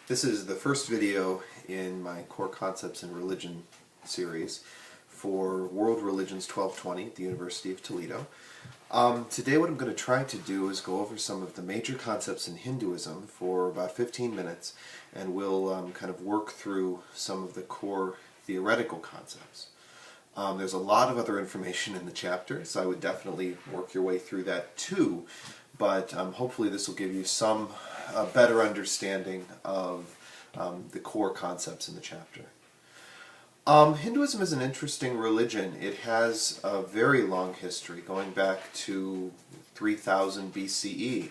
This is the first video in my Core Concepts in Religion series for World Religions 1220 at the University of Toledo. Today what I'm going to try to do is go over some of the major concepts in Hinduism for about 15 minutes, and we'll kind of work through some of the core theoretical concepts. There's a lot of other information in the chapter, so I would definitely work your way through that too, but hopefully this will give you some better understanding of the core concepts in the chapter. Hinduism is an interesting religion. It has a very long history, going back to 3000 BCE.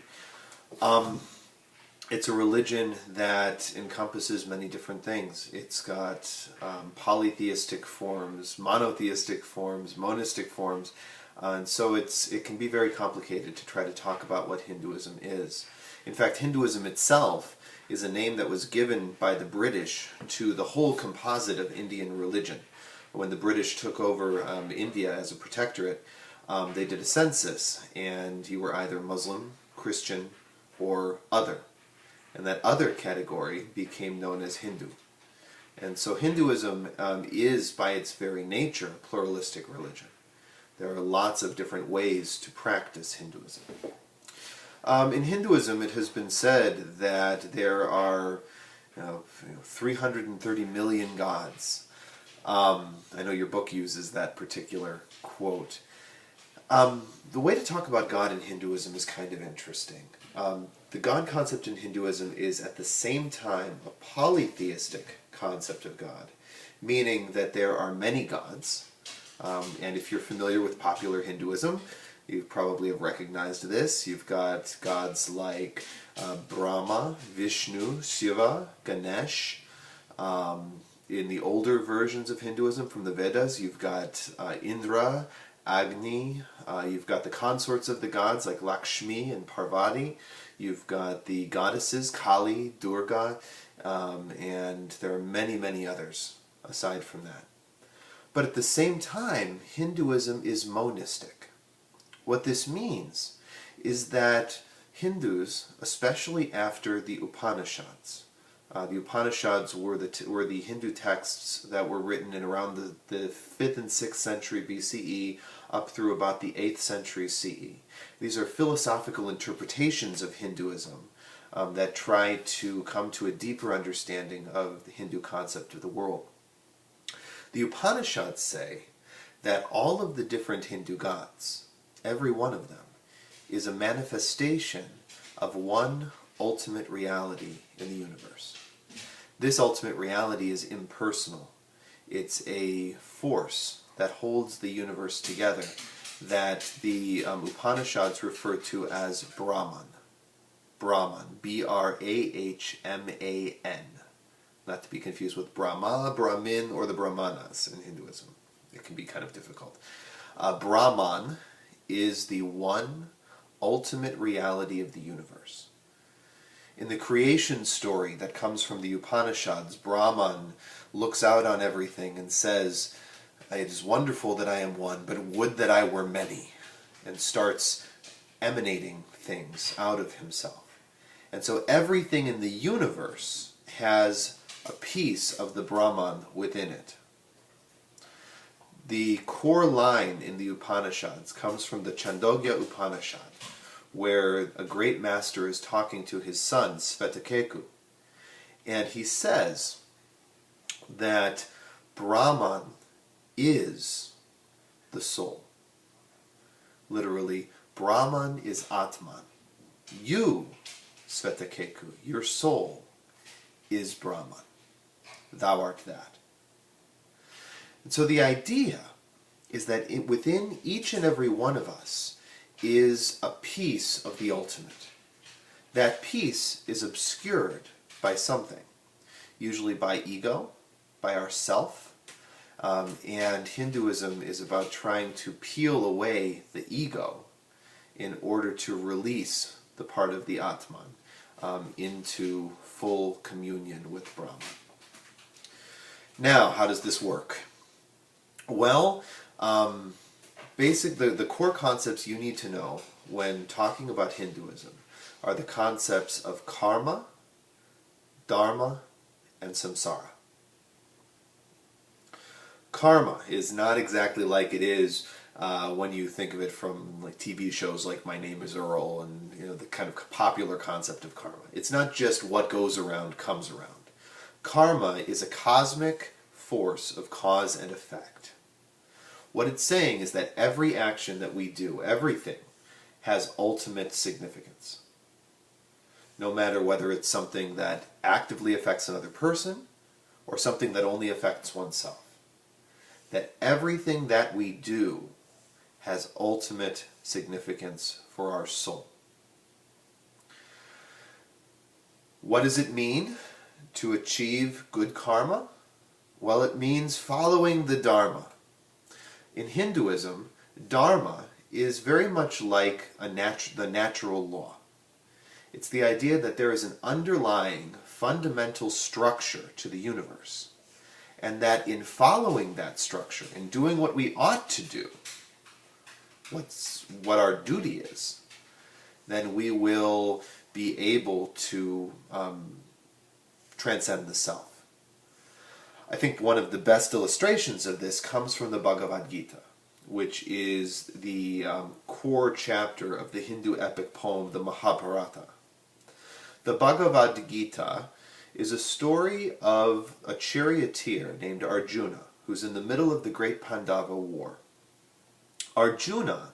It's a religion that encompasses many different things. It's got polytheistic forms, monotheistic forms, monistic forms, and so it can be very complicated to try to talk about what Hinduism is. In fact, Hinduism itself is a name that was given by the British to the whole composite of Indian religion. When the British took over India as a protectorate, they did a census, and you were either Muslim, Christian, or other. And that other category became known as Hindu. And so Hinduism is, by its very nature, a pluralistic religion. There are lots of different ways to practice Hinduism. In Hinduism, it has been said that there are 330 million gods. I know your book uses that particular quote. The way to talk about God in Hinduism is kind of interesting. The God concept in Hinduism is at the same time a polytheistic concept of God, meaning that there are many gods. And if you're familiar with popular Hinduism, you probably have recognized this. You've got gods like Brahma, Vishnu, Shiva, Ganesh. In the older versions of Hinduism from the Vedas, you've got Indra, Agni. You've got the consorts of the gods like Lakshmi and Parvati. You've got the goddesses Kali, Durga, and there are many, many others aside from that. But at the same time, Hinduism is monistic. What this means is that Hindus, especially after the Upanishads, the Upanishads were the Hindu texts that were written in around the 5th and 6th century BCE up through about the 8th century CE. These are philosophical interpretations of Hinduism that try to come to a deeper understanding of the Hindu concept of the world. The Upanishads say that all of the different Hindu gods, every one of them, is a manifestation of one ultimate reality in the universe. This ultimate reality is impersonal. It's a force that holds the universe together that the Upanishads refer to as Brahman. Brahman, B-R-A-H-M-A-N. Not to be confused with Brahma, Brahmin, or the Brahmanas in Hinduism. It can be kind of difficult. Brahman is the one ultimate reality of the universe. In the creation story that comes from the Upanishads, Brahman looks out on everything and says, "It is wonderful that I am one, but would that I were many," and starts emanating things out of himself. And so everything in the universe has a piece of the Brahman within it. The core line in the Upanishads comes from the Chandogya Upanishad, where a great master is talking to his son, Svetaketu. And he says that Brahman is the soul. Literally, Brahman is Atman. You, Svetaketu, your soul, is Brahman. Thou art that. And so the idea is that within each and every one of us is a piece of the ultimate. That piece is obscured by something, usually by ego, by ourself, and Hinduism is about trying to peel away the ego in order to release the part of the Atman into full communion with Brahman. Now, how does this work? Well, the core concepts you need to know when talking about Hinduism are the concepts of karma, Dharma, and Samsara. Karma is not exactly like it is when you think of it from like TV shows like My Name is Earl and the kind of popular concept of karma. It's not just what goes around comes around. Karma is a cosmic force of cause and effect. What it's saying is that every action that we do, everything, has ultimate significance. No matter whether it's something that actively affects another person or something that only affects oneself. That everything that we do has ultimate significance for our soul. What does it mean to achieve good karma? Well, it means following the Dharma. In Hinduism, Dharma is very much like the natural law. It's the idea that there is an underlying fundamental structure to the universe, and that in following that structure, in doing what we ought to do, what our duty is, then we will be able to transcend the self. I think one of the best illustrations of this comes from the Bhagavad Gita, which is the core chapter of the Hindu epic poem, the Mahabharata. The Bhagavad Gita is a story of a charioteer named Arjuna, who's in the middle of the Great Pandava War. Arjuna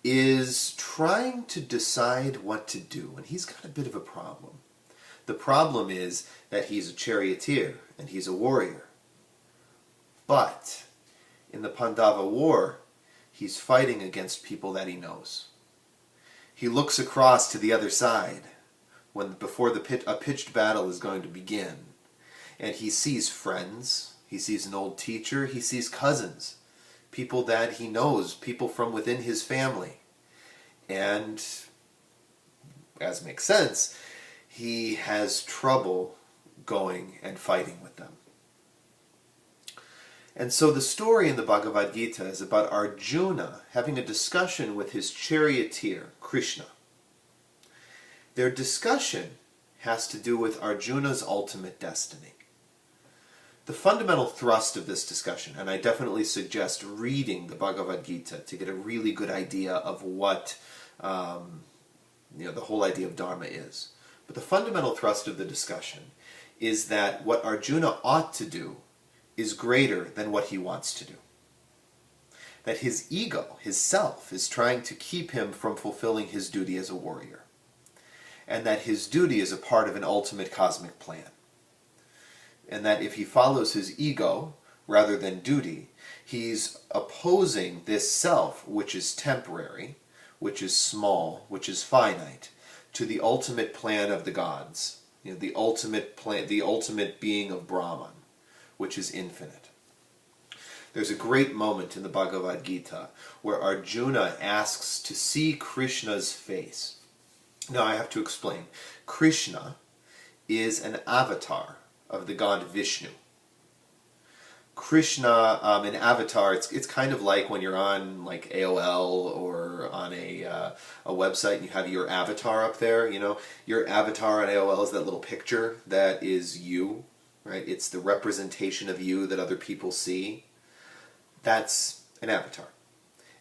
is trying to decide what to do, and he's got a bit of a problem. The problem is that he's a charioteer, and he's a warrior. But in the Pandava War, he's fighting against people that he knows. He looks across to the other side before a pitched battle is going to begin, and he sees friends, he sees an old teacher, he sees cousins, people that he knows, people from within his family. And, as makes sense, he has trouble going and fighting with them. And so the story in the Bhagavad Gita is about Arjuna having a discussion with his charioteer, Krishna. Their discussion has to do with Arjuna's ultimate destiny. The fundamental thrust of this discussion, and I definitely suggest reading the Bhagavad Gita to get a really good idea of what the whole idea of Dharma is. But the fundamental thrust of the discussion is that what Arjuna ought to do is greater than what he wants to do. That his ego, his self, is trying to keep him from fulfilling his duty as a warrior. And that his duty is a part of an ultimate cosmic plan. And that if he follows his ego rather than duty, he's opposing this self, which is temporary, which is small, which is finite, to the ultimate plan of the gods, the ultimate plan, the ultimate being of Brahman, which is infinite. There's a great moment in the Bhagavad Gita where Arjuna asks to see Krishna's face. Now I have to explain. Krishna is an avatar of the god Vishnu. Krishna, an avatar, it's kind of like when you're on like AOL or on a website and you have your avatar up there, Your avatar on AOL is that little picture that is you, right? It's the representation of you that other people see. That's an avatar.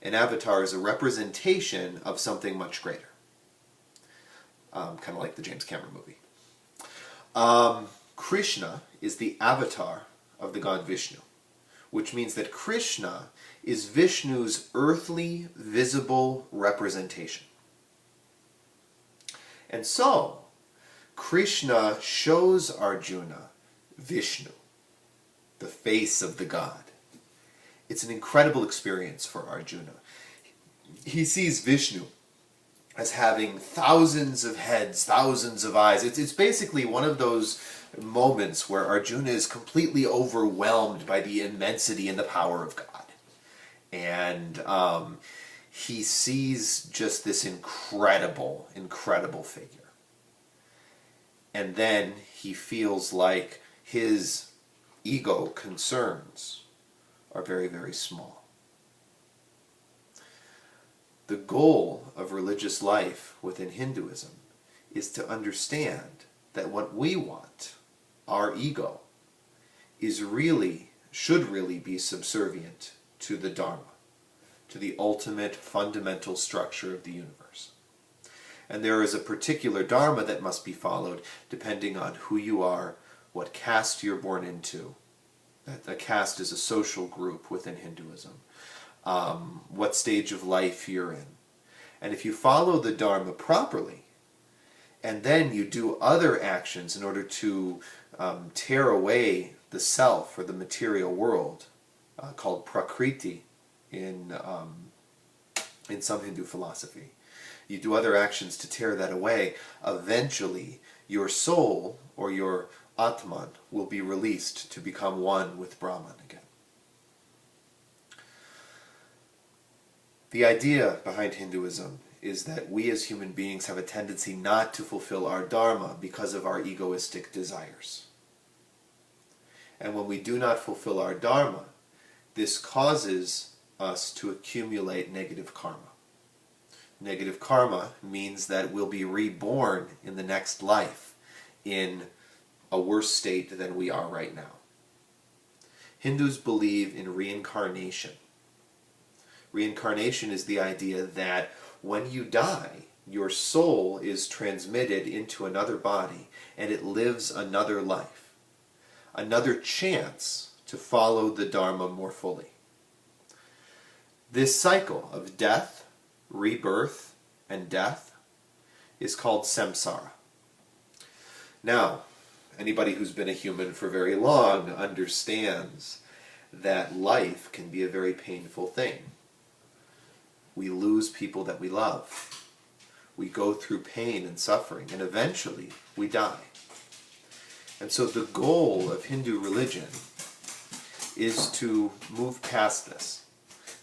An avatar is a representation of something much greater. Kind of like the James Cameron movie. Krishna is the avatar of the god Vishnu, which means that Krishna is Vishnu's earthly, visible representation. And so, Krishna shows Arjuna Vishnu, the face of the god. It's an incredible experience for Arjuna. He sees Vishnu as having thousands of heads, thousands of eyes. It's basically one of those moments where Arjuna is completely overwhelmed by the immensity and the power of God. And he sees just this incredible, incredible figure. And then he feels like his ego concerns are very, very small. The goal of religious life within Hinduism is to understand that what we want, our ego should really be subservient to the Dharma, to the ultimate fundamental structure of the universe. And there is a particular Dharma that must be followed depending on who you are, what caste you're born into. A caste is a social group within Hinduism. What stage of life you're in. And if you follow the Dharma properly, and then you do other actions in order to tear away the self or the material world, called prakriti in some Hindu philosophy. You do other actions to tear that away. Eventually, your soul or your Atman will be released to become one with Brahman again. The idea behind Hinduism is that we as human beings have a tendency not to fulfill our Dharma because of our egoistic desires. And when we do not fulfill our Dharma, this causes us to accumulate negative karma. Negative karma means that we'll be reborn in the next life in a worse state than we are right now. Hindus believe in reincarnation. Reincarnation is the idea that when you die, your soul is transmitted into another body and it lives another life, another chance to follow the Dharma more fully. This cycle of death, rebirth, and death is called samsara. Now, anybody who's been a human for very long understands that life can be a very painful thing. We lose people that we love. We go through pain and suffering, and eventually we die. And so the goal of Hindu religion is to move past this,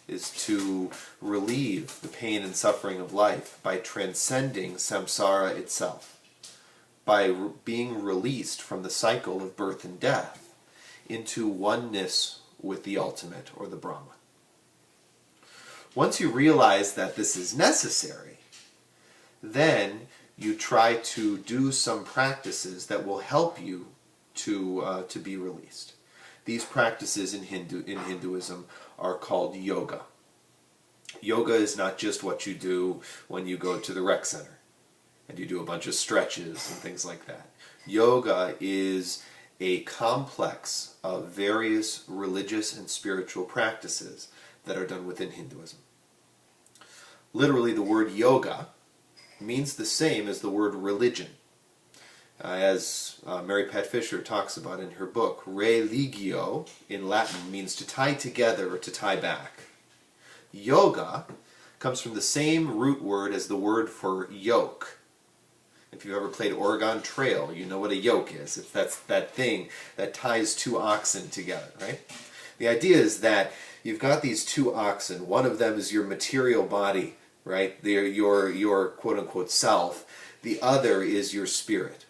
is to relieve the pain and suffering of life by transcending samsara itself, by being released from the cycle of birth and death into oneness with the ultimate, or the Brahman. Once you realize that this is necessary, then you try to do some practices that will help you to be released. These practices in Hinduism are called yoga. Yoga is not just what you do when you go to the rec center and you do a bunch of stretches and things like that. Yoga is a complex of various religious and spiritual practices that are done within Hinduism. Literally, the word yoga means the same as the word religion. As Mary Pat Fisher talks about in her book, religio in Latin means to tie together or to tie back. Yoga comes from the same root word as the word for yoke. If you've ever played Oregon Trail, you know what a yoke is. It's that thing that ties two oxen together, right? The idea is that you've got these two oxen. One of them is your material body, right? They're your quote-unquote self. The other is your spirit.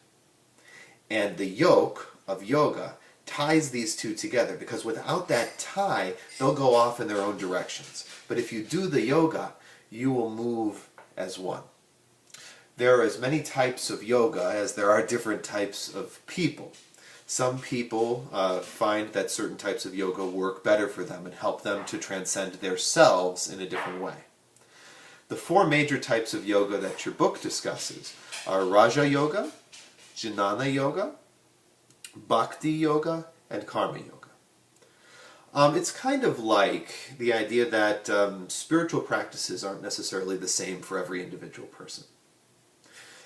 And the yoke of yoga ties these two together, because without that tie, they'll go off in their own directions. But if you do the yoga, you will move as one. There are as many types of yoga as there are different types of people. Some people find that certain types of yoga work better for them and help them to transcend their selves in a different way. The four major types of yoga that your book discusses are Raja Yoga, Jnana Yoga, Bhakti Yoga, and Karma Yoga. It's kind of like the idea that spiritual practices aren't necessarily the same for every individual person.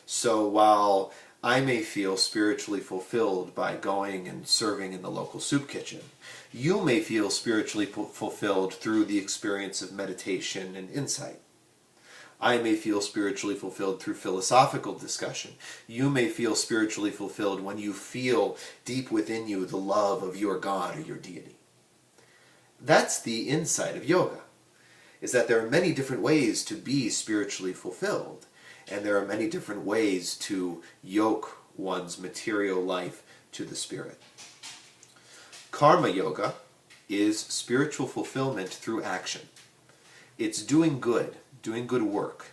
So while I may feel spiritually fulfilled by going and serving in the local soup kitchen, you may feel spiritually fulfilled through the experience of meditation and insight. I may feel spiritually fulfilled through philosophical discussion. You may feel spiritually fulfilled when you feel deep within you the love of your God or your deity. That's the insight of yoga, is that there are many different ways to be spiritually fulfilled, and there are many different ways to yoke one's material life to the spirit. Karma yoga is spiritual fulfillment through action. It's doing good work.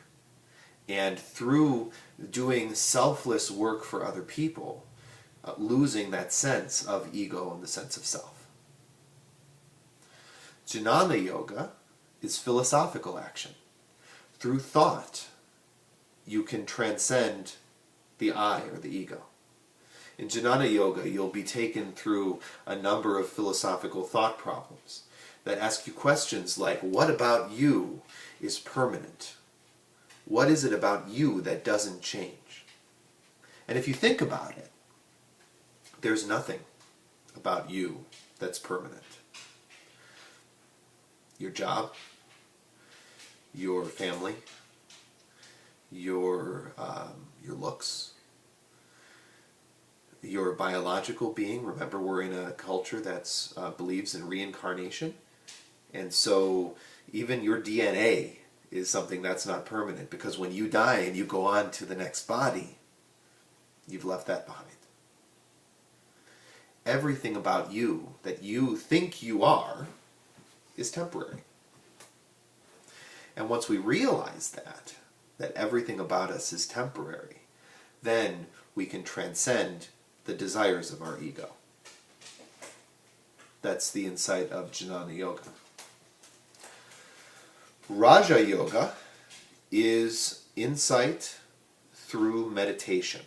And through doing selfless work for other people, losing that sense of ego and the sense of self. Jnana Yoga is philosophical action. Through thought, you can transcend the I or the ego. In Jnana Yoga, you'll be taken through a number of philosophical thought problems that ask you questions like, what about you is permanent? What is it about you that doesn't change? And if you think about it, there's nothing about you that's permanent. Your job, your family, your looks, your biological being. Remember, we're in a culture that believes in reincarnation. And so even your DNA is something that's not permanent, because when you die and you go on to the next body, you've left that behind. Everything about you that you think you are is temporary. And once we realize that everything about us is temporary, then we can transcend the desires of our ego. That's the insight of Jnana Yoga. Raja Yoga is insight through meditation.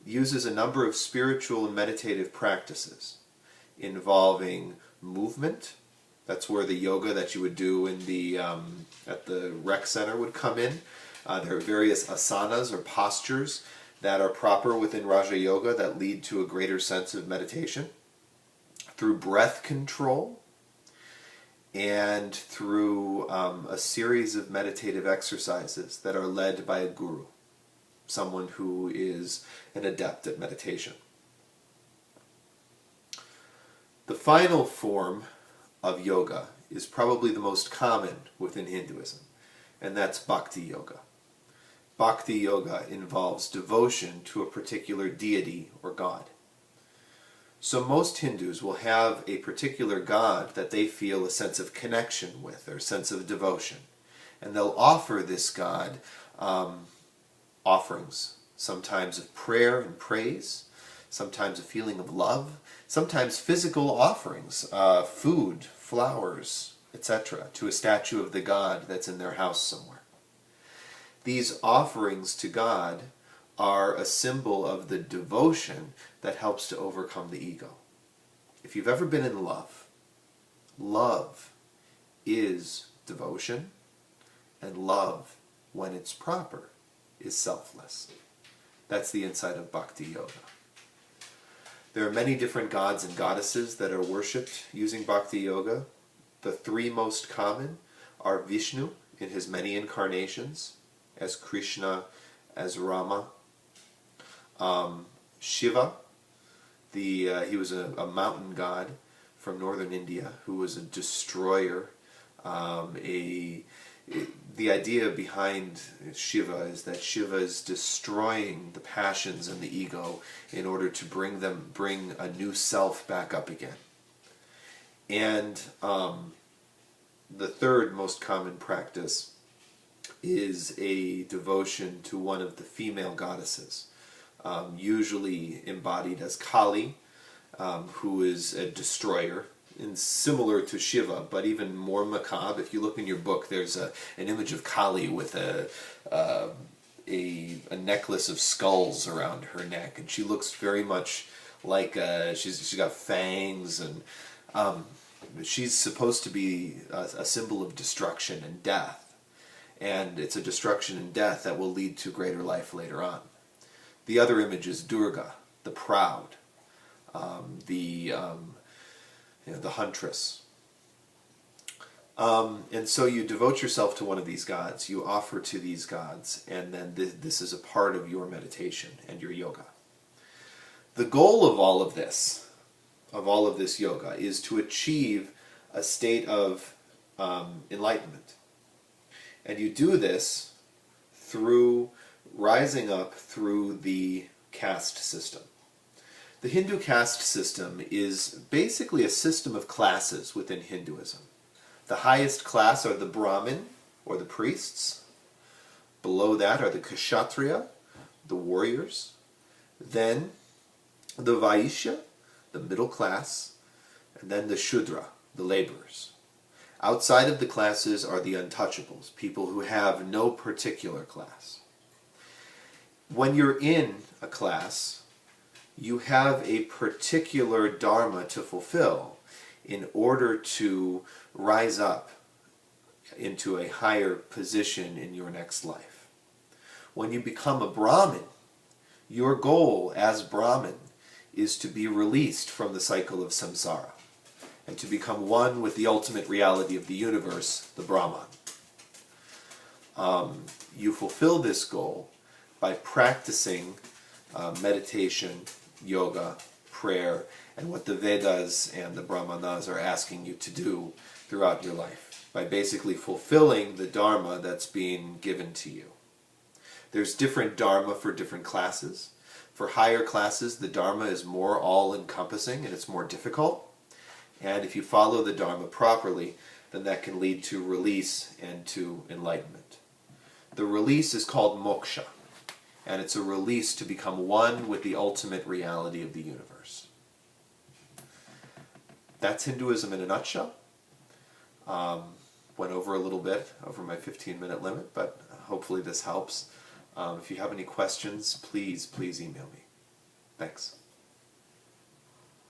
It uses a number of spiritual and meditative practices involving movement. That's where the yoga that you would do in the at the rec center would come in. There are various asanas or postures that are proper within Raja Yoga that lead to a greater sense of meditation. Through breath control and through a series of meditative exercises that are led by a guru, someone who is an adept at meditation. The final form of yoga is probably the most common within Hinduism, and that's Bhakti Yoga. Bhakti Yoga involves devotion to a particular deity or god. So most Hindus will have a particular god that they feel a sense of connection with, or a sense of devotion. And they'll offer this god offerings, sometimes of prayer and praise, sometimes a feeling of love, sometimes physical offerings, food, flowers, etc., to a statue of the god that's in their house somewhere. These offerings to God are a symbol of the devotion that helps to overcome the ego. If you've ever been in love, love is devotion, and love, when it's proper, is selfless. That's the insight of Bhakti Yoga. There are many different gods and goddesses that are worshipped using Bhakti Yoga. The three most common are Vishnu in his many incarnations, as Krishna, as Rama. Shiva, he was a mountain god from northern India who was a destroyer. The idea behind Shiva is that Shiva is destroying the passions and the ego in order to bring a new self back up again. And the third most common practice is a devotion to one of the female goddesses, usually embodied as Kali, who is a destroyer, and similar to Shiva, but even more macabre. If you look in your book, there's an image of Kali with a necklace of skulls around her neck, and she looks very much like she's got fangs, and she's supposed to be a symbol of destruction and death. And it's a destruction and death that will lead to greater life later on. The other image is Durga, the proud, the huntress. And so you devote yourself to one of these gods, you offer to these gods, and then this is a part of your meditation and your yoga. The goal of all of this yoga, is to achieve a state of enlightenment. And you do this through rising up through the caste system. The Hindu caste system is basically a system of classes within Hinduism. The highest class are the Brahmin, or the priests. Below that are the Kshatriya, the warriors. then the Vaishya, the middle class, and then the Shudra, the laborers. Outside of the classes are the untouchables, people who have no particular class. When you're in a class, you have a particular dharma to fulfill in order to rise up into a higher position in your next life. When you become a Brahmin, your goal as Brahmin is to be released from the cycle of samsara and to become one with the ultimate reality of the universe, the Brahman. You fulfill this goal by practicing meditation, yoga, prayer, and what the Vedas and the Brahmanas are asking you to do throughout your life, by basically fulfilling the Dharma that's being given to you. There's different Dharma for different classes. For higher classes, the Dharma is more all-encompassing and it's more difficult. And if you follow the Dharma properly, then that can lead to release and to enlightenment. The release is called Moksha, and it's a release to become one with the ultimate reality of the universe. That's Hinduism in a nutshell. Went over a little bit, over my 15-minute limit, but hopefully this helps. If you have any questions, please email me. Thanks.